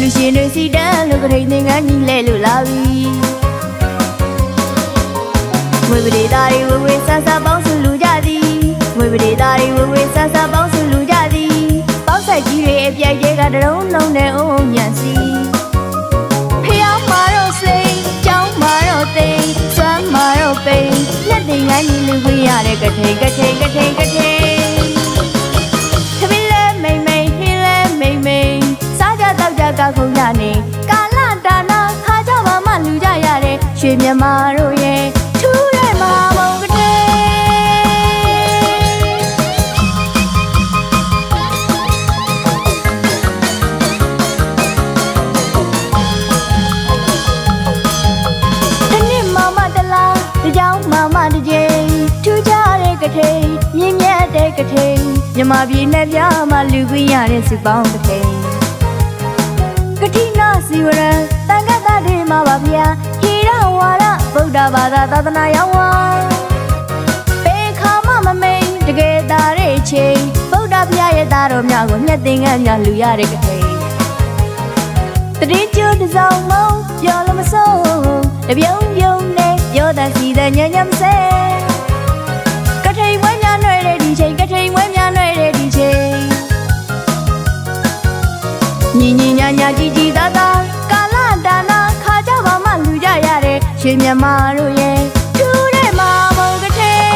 လူရှင်တွေစီတန်းလူကထိန်သင်္ကန်းကြီးလဲလို့လာပြီငွေပရိသတ်တွေဝေဝေဆဆပေါင်းစုလူကြသည်ငွေပရိသတ်တွေဝေဝေဆဆပေါင်းစုလူကြသည်ပေါက်ဆက်ကြီးတွေအပြိုင်ကျဲကတရုံးလုံးနဲ့အုံညံစီဖျောင်းမာတော့စိန်ကြောင်းမာတော့သိန်စွမ်းမာတော့ပိန်လက်သင်္ကန်းကြီးလူခွေရတဲ့ကထိန်ကထိန်ကထိန်ကထိန်သမီးလဲမိန်မိန်ဟင်းလဲမိန်မိန်စားကြတောက်ကြကခုံရနေကာလတာနာခါကြပါမှလူကြရတဲ့ရွှေမြမာတို့ရဲ့ထူးတဲ့မဟာမုံကတဲ့တကြောင်မမတကြိမ်ထူးခြားတဲ့ကထိန်မြင့်မြတ်တဲ့ကထိန်မြမပြည်နဲ့ပြမလူခွင့်ရတဲ့စုပေါင်းကထိန်ကတိနာစီဝရံတန်ခတ်တဲ့တွေမှာပါဗျာဟိရဝါဒဗုဒ္ဓဘာသာသာသနာရောက်ဝါပေခါမမမိန်တကယ်သားတဲ့ချိန်ဗုဒ္ဓဘုရားရဲ့သားတော်များကိုမျက်သင်္ကန်းများလူရတဲ့ကထိန်တတိကျတစောင်းမုံပြောလို့မဆုံးတပြုံးပြုံးနဲ့ပြောတတ်စီတဲ့ညညမစဲကထိန်ဝဲများနှွဲတဲ့ဒီချိန်ကထိန်ဝဲများနှွဲတဲ့ဒီချိန်ညီညီညာညာကြည်ကြည်သာသာကာလတာနာခါကြပါမှလူကြရတဲ့ရွှေမြမာတို့ရဲ့ထူးတဲ့မာမုံကထိန်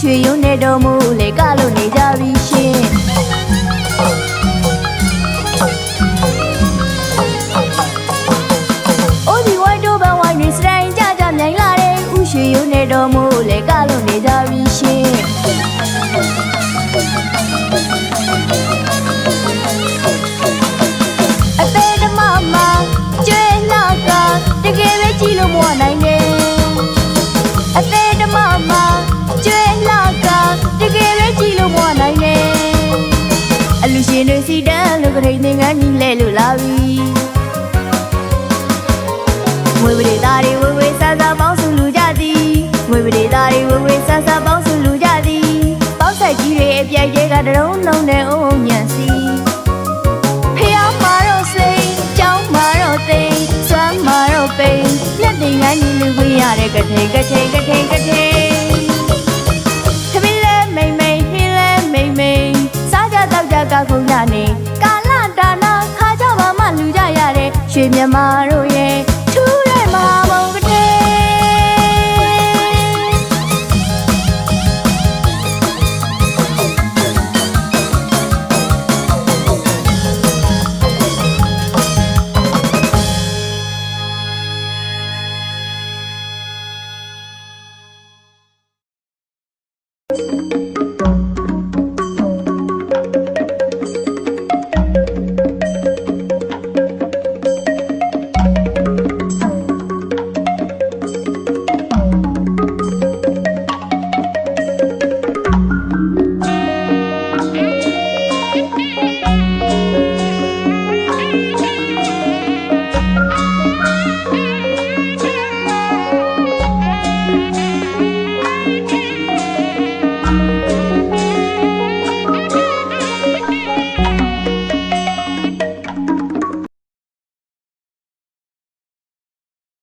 ရွှေရုံနဲ့တော်မူလေကလို့နေကြပြီရှင်အိုဒီဝိုင်းတို့ဘဝိုင်းတွေစတိုင်းကြကြမြိုင်လာတဲ့ဥရွှေရုံနဲ့တော်မူလေကလို့နေကြပြီရှင်အသေးဓမ္မမှာကျွဲနောက်ကတကယ်ပဲကြည့်လို့မဝနိုင်နဲ့အသေးဓမ္မမှာတကယ်ပဲကြည့်လို့မဝနိုင်နဲ့အလူရှင်တွေစီတန်းလူကထိန်သင်္ကန်းကြီးလဲလို့လာပြီငွေပရိသတ်တွေဝေဝေဆဆပေါင်းစုလူကြသည်ငွေပရိသတ်တွေဝေဝေဆဆပေါင်းစုလူကြသည်ပေါက်ဆက်ကြီးတွေအပြိုင်ကျဲကတရုံးလုံးနဲ့အုံညံစီဖျောင်းမာတော့စိန်ကြောင်းမာတော့သိန်စွမ်းမာတော့ပိန်လက်သင်္ကန်းကြီးလူခွင့်ရတဲ့ကထိန်ကထိန်ကထိန်ကထိန်ကခုံရနေကာလတာနာခါကြပါမှလူကြရတဲ့ရွှေမြမာတို့ရဲ့